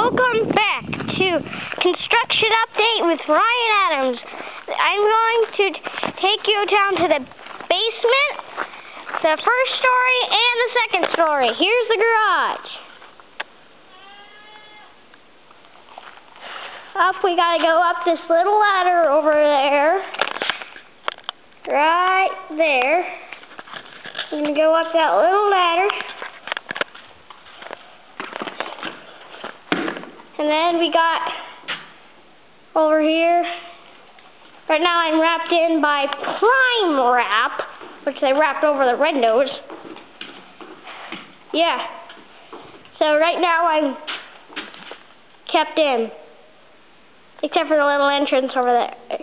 Welcome back to Construction Update with Ryan Adams. I'm going to take you down to the basement, the first story and the second story. Here's the garage. We gotta go up this little ladder over there. Right there. We're gonna go up that little ladder. And then we got over here. Right now I'm wrapped in by prime wrap, which they wrapped over the windows. Yeah. So right now I'm kept in, except for the little entrance over there.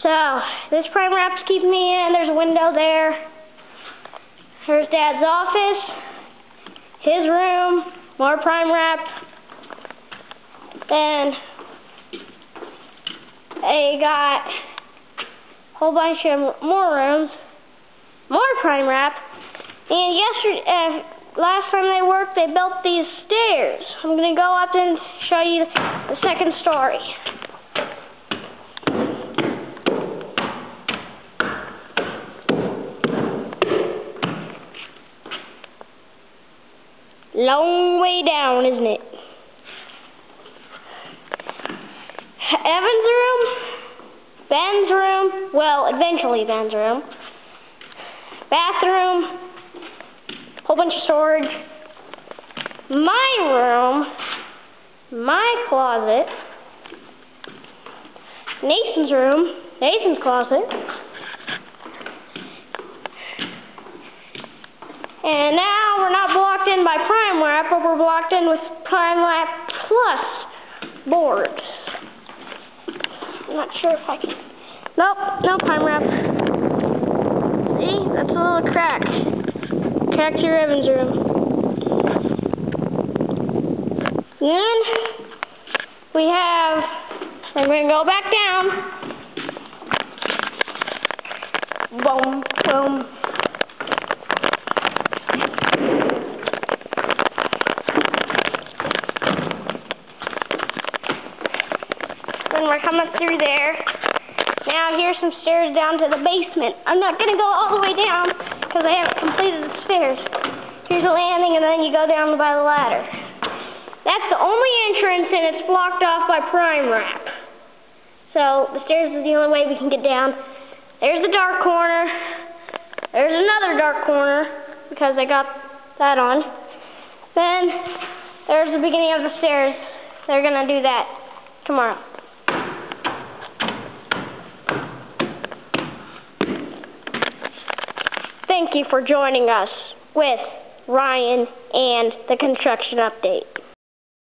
So this prime wrap's keeping me in. There's a window there. Here's Dad's office, his room, more prime wrap. Then I got a whole bunch of more rooms, more prime wrap. And yesterday, last time they worked, they built these stairs. I'm going to go up and show you the second story. Long way down, isn't it? Evan's room, Ben's room, well, eventually Ben's room, bathroom, whole bunch of storage, my room, my closet, Nathan's room, Nathan's closet, and now we're not blocked in by prime wrap, but we're blocked in with prime wrap plus boards. I'm not sure if I can. Nope, no prime wrap. See, that's a little crack. Crack to your Evans room. Then we have. We're going to go back down. Boom, boom. Then we're coming through there. Now here's some stairs down to the basement. I'm not going to go all the way down because I haven't completed the stairs. Here's a landing and then you go down by the ladder. That's the only entrance and it's blocked off by prime wrap. So the stairs is the only way we can get down. There's the dark corner. There's another dark corner because I got that on. Then there's the beginning of the stairs. They're going to do that tomorrow. Thank you for joining us with Ryan and the Construction Update.